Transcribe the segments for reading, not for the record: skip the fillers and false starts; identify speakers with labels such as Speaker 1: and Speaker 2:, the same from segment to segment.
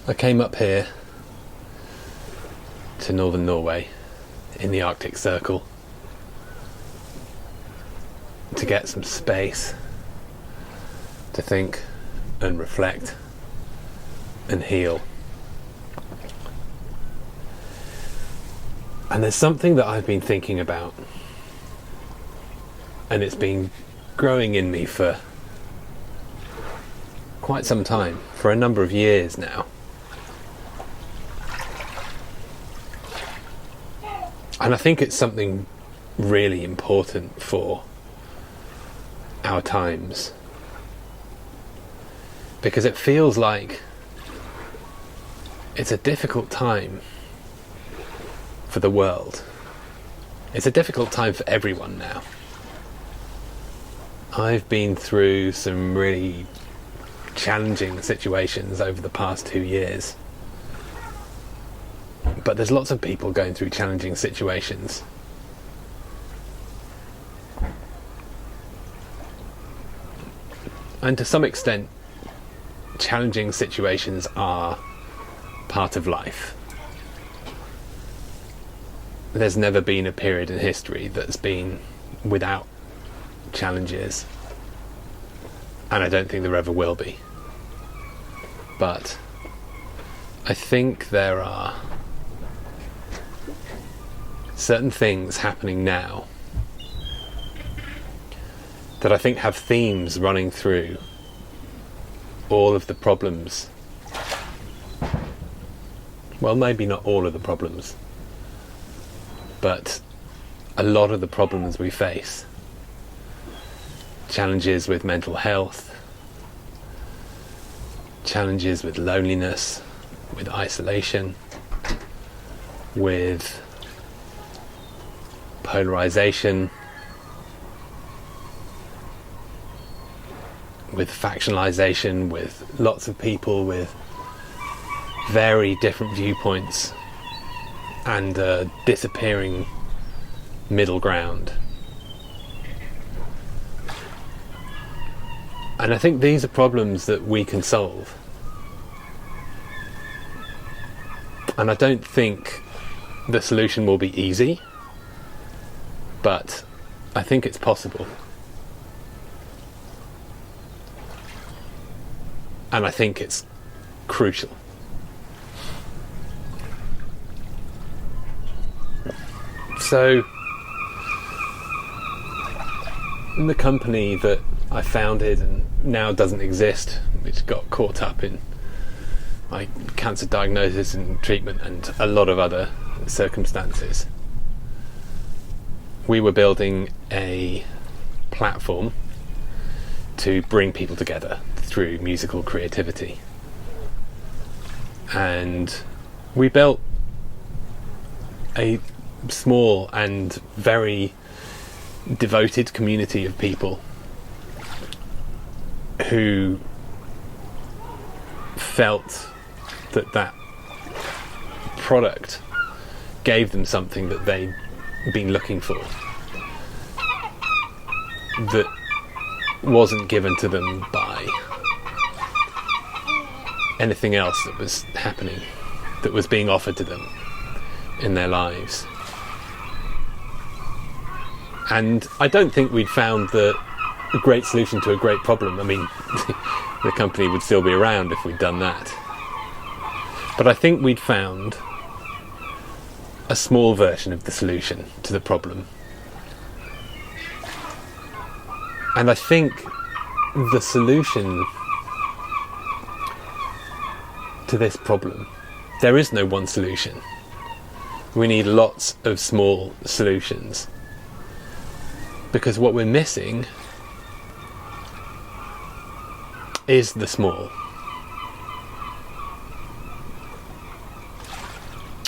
Speaker 1: I came up here to northern Norway in the Arctic Circle to get some space to think and reflect and heal. And there's something that I've been thinking about, and it's been growing in me for quite some time, for a number of years now. And I think it's something really important for our times, because it feels like it's a difficult time for the world. It's a difficult time for everyone now. I've been through some really challenging situations over the past 2 years. But there's lots of people going through challenging situations. And to some extent, challenging situations are part of life. There's never been a period in history that's been without challenges. And I don't think there ever will be. But I think there are certain things happening now that I think have themes running through all of the problems. Well, maybe not all of the problems, but a lot of the problems we face. Challenges with mental health, challenges with loneliness, with isolation, with polarization, with factionalization, with lots of people with very different viewpoints and a disappearing middle ground. And I think these are problems that we can solve. And I don't think the solution will be easy, but I think it's possible. And I think it's crucial. So, in the company that I founded and now doesn't exist, which got caught up in my cancer diagnosis and treatment and a lot of other circumstances, we were building a platform to bring people together through musical creativity. And we built a small and very devoted community of people who felt that that product gave them something that they'd been looking for, that wasn't given to them by anything else that was happening, that was being offered to them in their lives. And I don't think we'd found the great solution to a great problem. I mean, the company would still be around if we'd done that. But I think we'd found a small version of the solution to the problem. And I think the solution to this problem, there is no one solution. We need lots of small solutions. Because what we're missing is the small.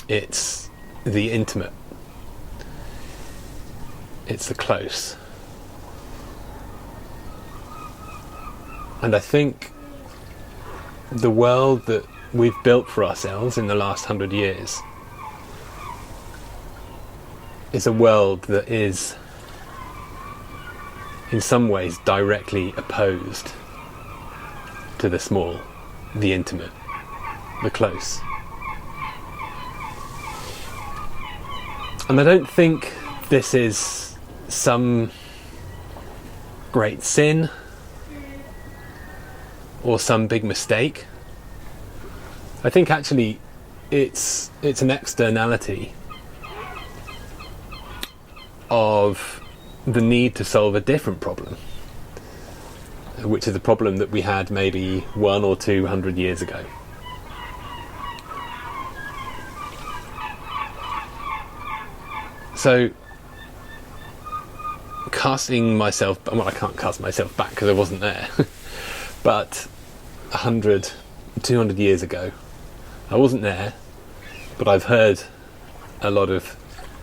Speaker 1: It's the intimate. It's the close. And I think the world that we've built for ourselves in the last 100 years is a world that is in some ways directly opposed to the small, the intimate, the close. And I don't think this is some great sin or some big mistake. I think actually it's an externality of the need to solve a different problem, which is a problem that we had maybe 100 or 200 years ago. So, casting myself, well, I can't cast myself back because I wasn't there, but 100, 200 years ago, I wasn't there, but I've heard a lot of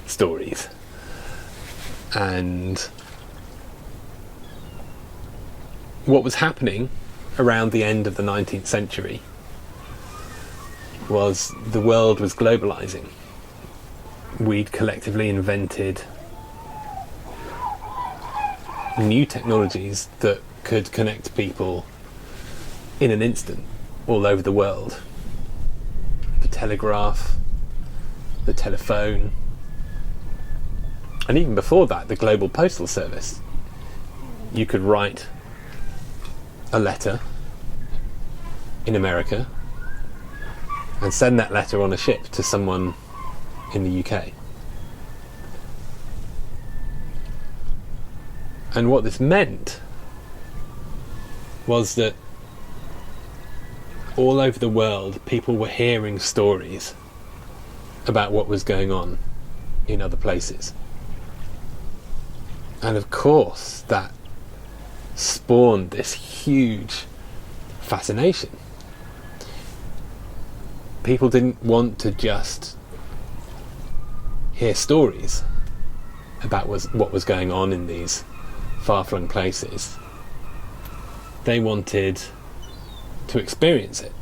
Speaker 1: stories. And what was happening around the end of the 19th century was the world was globalizing. We'd collectively invented new technologies that could connect people in an instant all over the world. The telegraph, the telephone, and even before that, the global postal service. You could write a letter in America and send that letter on a ship to someone in the UK. And what this meant was that all over the world people were hearing stories about what was going on in other places. And of course that spawned this huge fascination. People didn't want to just hear stories about what was going on in these far-flung places. They wanted to experience it.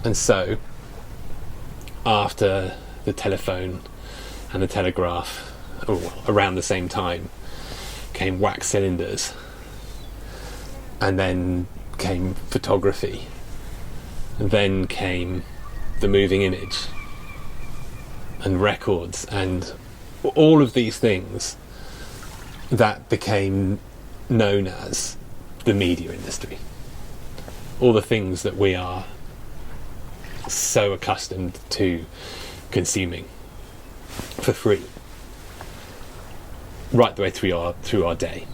Speaker 1: And so, after the telephone and the telegraph, around the same time, came wax cylinders, and then came photography, and then came the moving image and records and all of these things that became known as the media industry. All the things that we are so accustomed to consuming for free right the way through our day.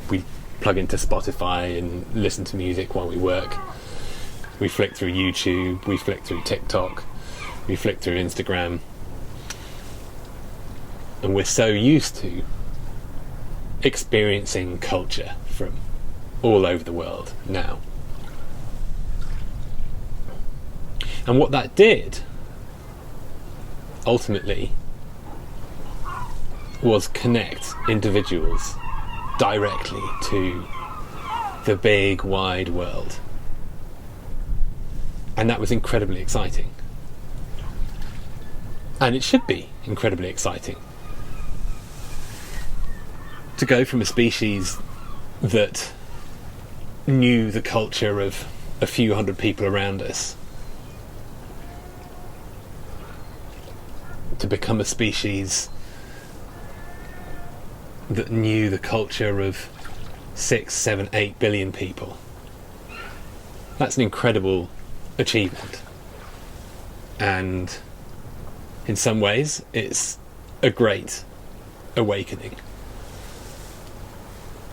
Speaker 1: We plug into Spotify and listen to music while we work. We flick through YouTube, we flick through TikTok, we flick through Instagram. And we're so used to experiencing culture from all over the world now. And what that did, ultimately, was connect individuals directly to the big, wide world. And that was incredibly exciting. And it should be incredibly exciting. To go from a species that knew the culture of a few hundred people around us to become a species that knew the culture of 6, 7, 8 billion people. That's an incredible achievement. And in some ways, it's a great awakening.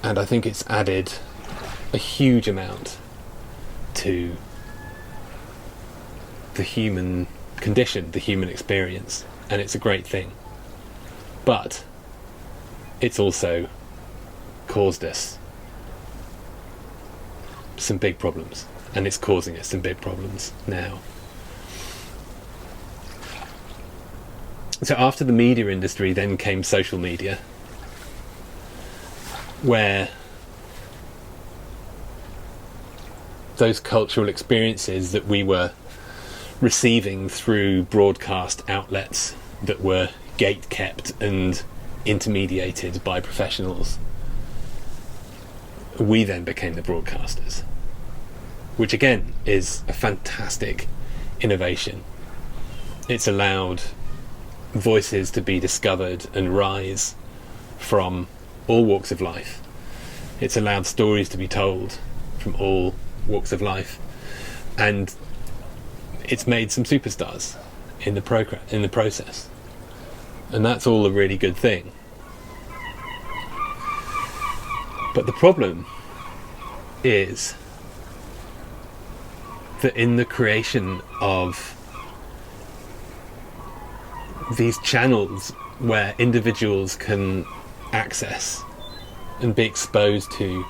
Speaker 1: And I think it's added a huge amount to the human condition, the human experience, and it's a great thing. But it's also caused us some big problems, and it's causing us some big problems now. So after the media industry, then came social media, where those cultural experiences that we were receiving through broadcast outlets that were gate-kept and intermediated by professionals we then became the broadcasters, which again is a fantastic innovation. It's allowed voices to be discovered and rise from all walks of life. It's allowed stories to be told from all walks of life, and it's made some superstars in the process, and that's all a really good thing. But the problem is that in the creation of these channels where individuals can access and be exposed to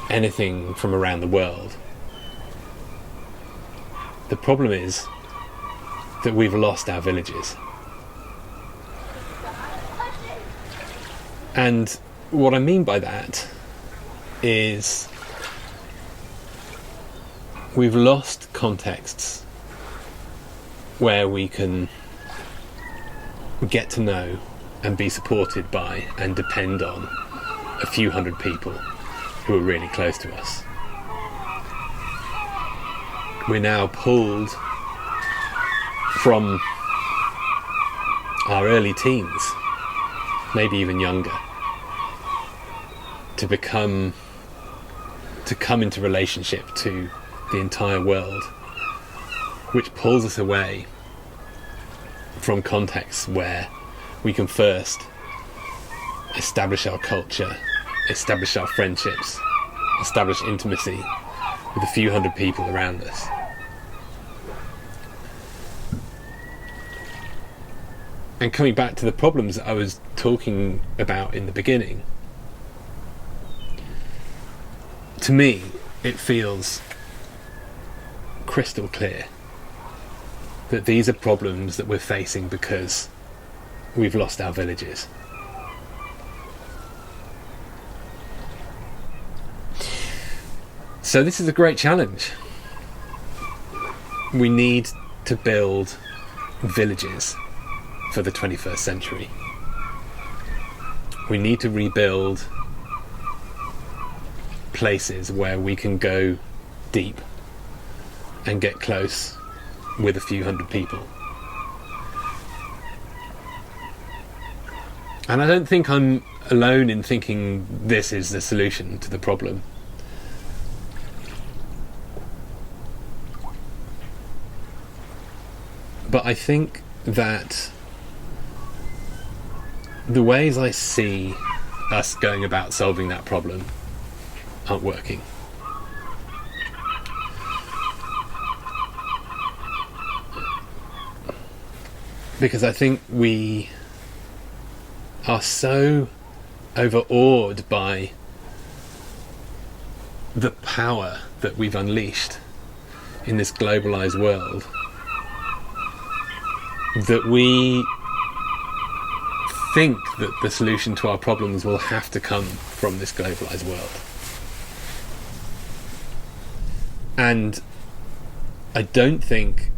Speaker 1: anything from around the world, the problem is that we've lost our villages. And what I mean by that is we've lost contexts where we can get to know and be supported by and depend on a few hundred people who are really close to us. We're now pulled from our early teens, maybe even younger, to come into relationship to the entire world, which pulls us away from contexts where we can first establish our culture, establish our friendships, establish intimacy with a few hundred people around us. And coming back to the problems that I was talking about in the beginning, to me, it feels crystal clear that these are problems that we're facing because we've lost our villages. So this is a great challenge. We need to build villages for the 21st century. We need to rebuild places where we can go deep and get close with a few hundred people. And I don't think I'm alone in thinking this is the solution to the problem. But I think that the ways I see us going about solving that problem aren't working. Because I think we are so overawed by the power that we've unleashed in this globalized world that we think that the solution to our problems will have to come from this globalized world. And I don't think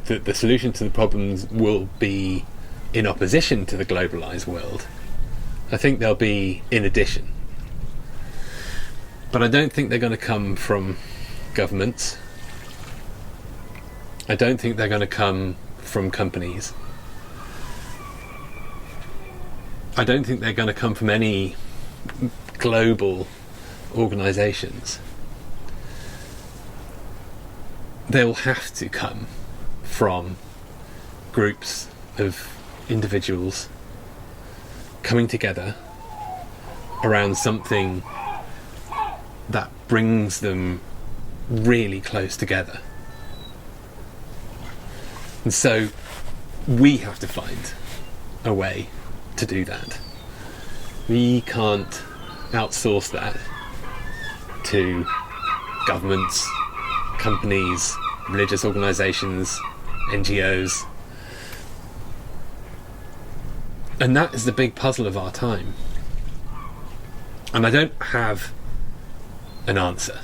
Speaker 1: that the solution to the problems will be in opposition to the globalized world. I think they'll be in addition. But I don't think they're going to come from governments. I don't think they're going to come from companies. I don't think they're going to come from any global organisations. They'll have to come from groups of individuals coming together around something that brings them really close together. And so we have to find a way to do that. We can't outsource that to governments, companies, religious organisations, NGOs. And that is the big puzzle of our time. And I don't have an answer.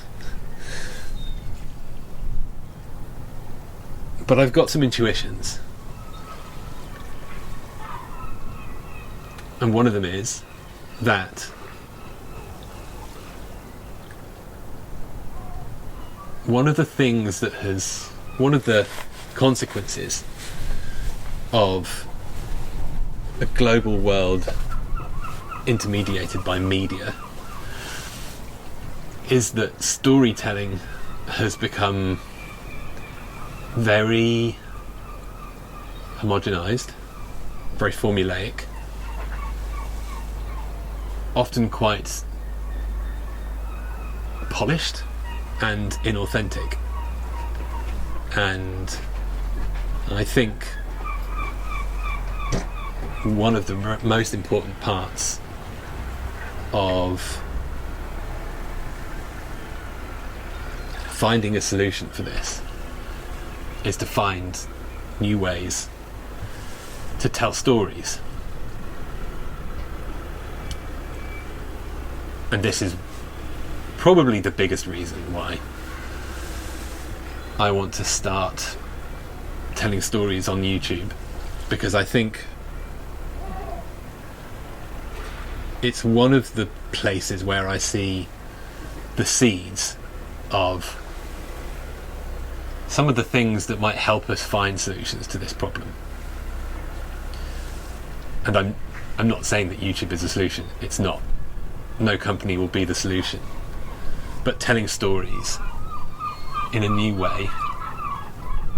Speaker 1: But I've got some intuitions. And one of them is that one of the consequences of a global world intermediated by media is that storytelling has become very homogenized, very formulaic, often quite polished and inauthentic. And I think one of the most important parts of finding a solution for this is to find new ways to tell stories. And this is probably the biggest reason why I want to start telling stories on YouTube, because I think it's one of the places where I see the seeds of some of the things that might help us find solutions to this problem. And I'm not saying that YouTube is a solution. It's not. No company will be the solution. But telling stories in a new way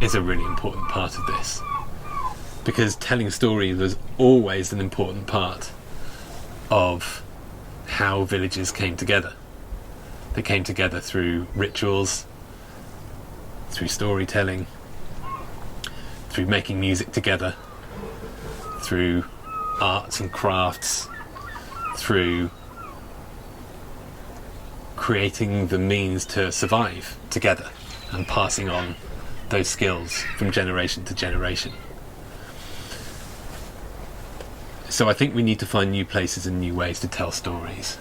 Speaker 1: is a really important part of this, because telling stories was always an important part of how villages came together. They came together through rituals, through storytelling, through making music together, through arts and crafts, through creating the means to survive together and passing on those skills from generation to generation. So I think we need to find new places and new ways to tell stories.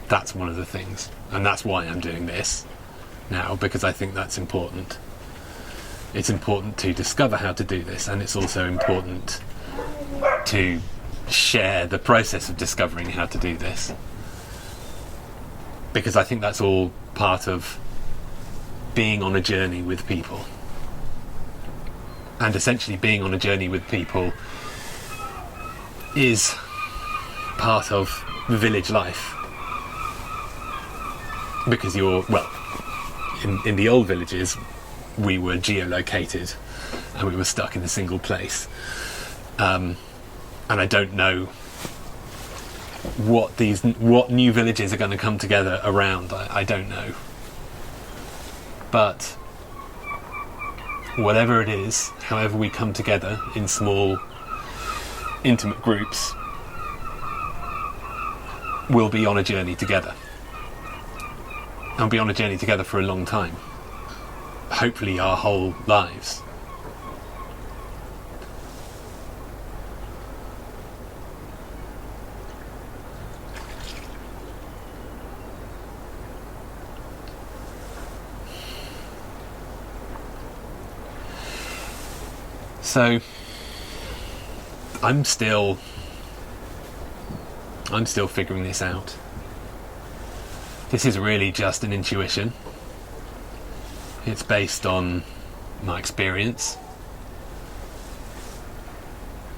Speaker 1: That's one of the things, and that's why I'm doing this now, because I think that's important. It's important to discover how to do this, and it's also important to share the process of discovering how to do this, because I think that's all part of being on a journey with people. And essentially being on a journey with people is part of village life, because in the old villages we were geolocated and we were stuck in a single place, and I don't know what new villages are going to come together around. I don't know, but whatever it is, however we come together in small intimate groups, we'll be on a journey together, and be on a journey together for a long time, hopefully our whole lives. So I'm still figuring this out. This is really just an intuition. It's based on my experience,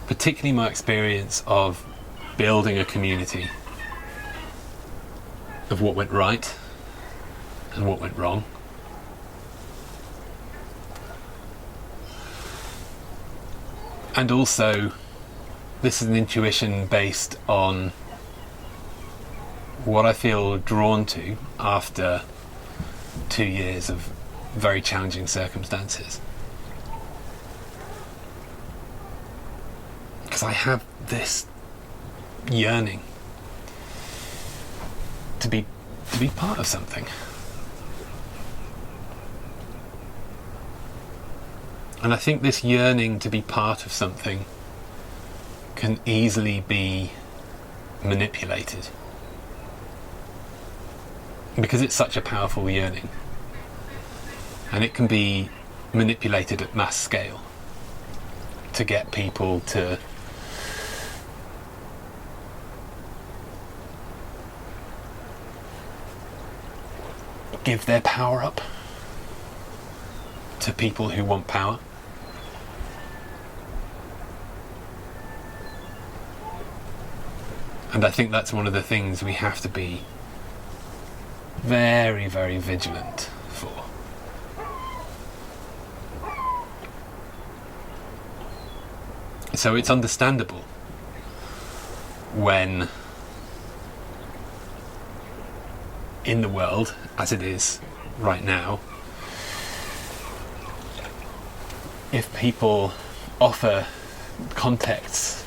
Speaker 1: particularly my experience of building a community, of what went right and what went wrong. And also, this is an intuition based on what I feel drawn to after 2 years of very challenging circumstances. Because I have this yearning to be part of something. And I think this yearning to be part of something can easily be manipulated, because it's such a powerful yearning, and it can be manipulated at mass scale to get people to give their power up to people who want power. And I think that's one of the things we have to be very, very vigilant for. So it's understandable when, in the world as it is right now, if people offer contexts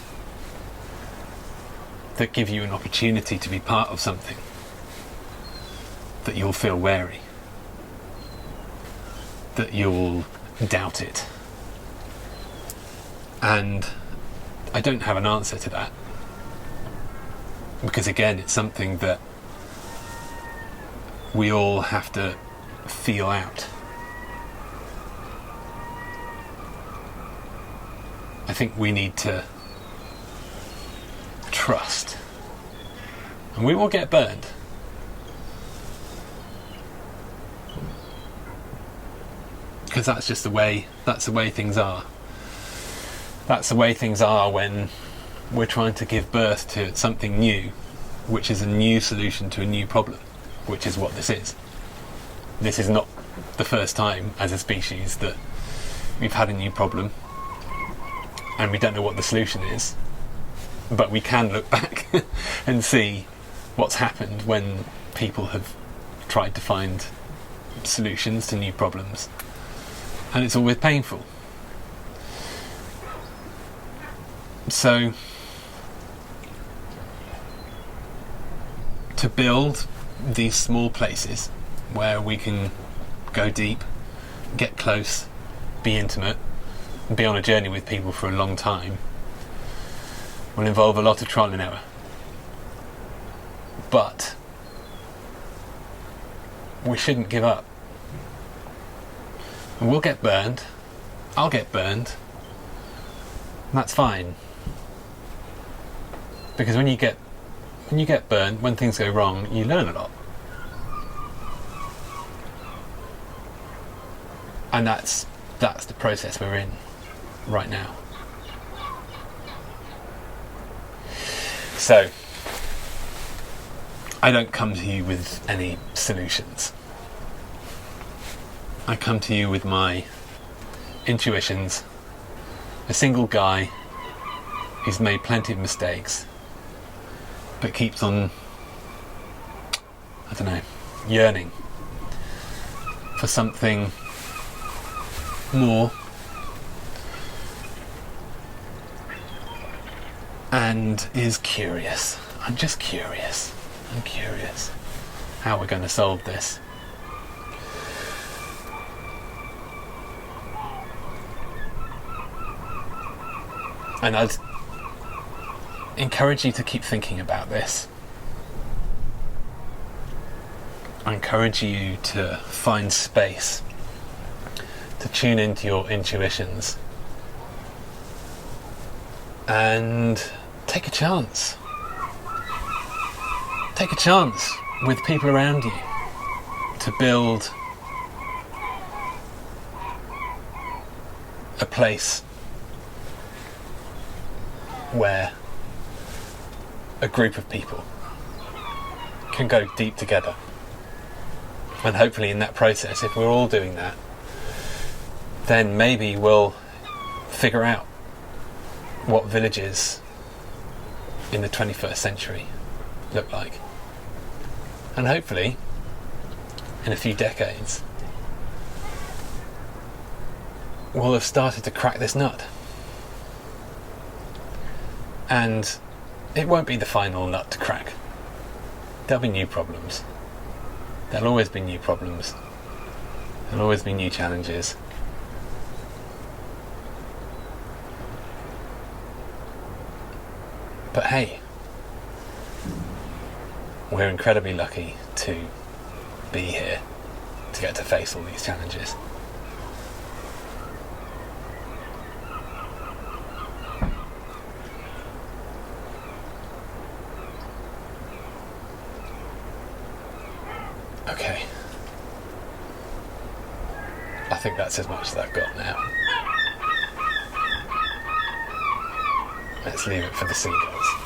Speaker 1: that give you an opportunity to be part of something, that you'll feel wary, that you'll doubt it. And I don't have an answer to that, because again, it's something that we all have to feel out. I think we need to trust, and we will get burned. Because that's just the way things are. That's the way things are when we're trying to give birth to something new, which is a new solution to a new problem, which is what this is. This is not the first time as a species that we've had a new problem and we don't know what the solution is, but we can look back and see what's happened when people have tried to find solutions to new problems, and it's always painful. So to build these small places where we can go deep, get close, be intimate, and be on a journey with people for a long time will involve a lot of trial and error. But we shouldn't give up. And we'll get burned. I'll get burned. And that's fine. Because when you get burned, when things go wrong, you learn a lot. And that's the process we're in right now. So I don't come to you with any solutions. I come to you with my intuitions. A single guy who's made plenty of mistakes, but keeps on, yearning for something more, and is curious. I'm just curious. I'm curious how we're going to solve this. And I'd encourage you to keep thinking about this. I encourage you to find space to tune into your intuitions and take a chance. Take a chance with people around you to build a place where a group of people can go deep together. And hopefully in that process, if we're all doing that, then maybe we'll figure out what villages in the 21st century look like. And hopefully, in a few decades, we'll have started to crack this nut. And it won't be the final nut to crack. There'll be new problems. There'll always be new problems. There'll always be new challenges. But hey, we're incredibly lucky to be here, to get to face all these challenges. Okay. I think that's as much as I've got now. Let's leave it for the seagulls.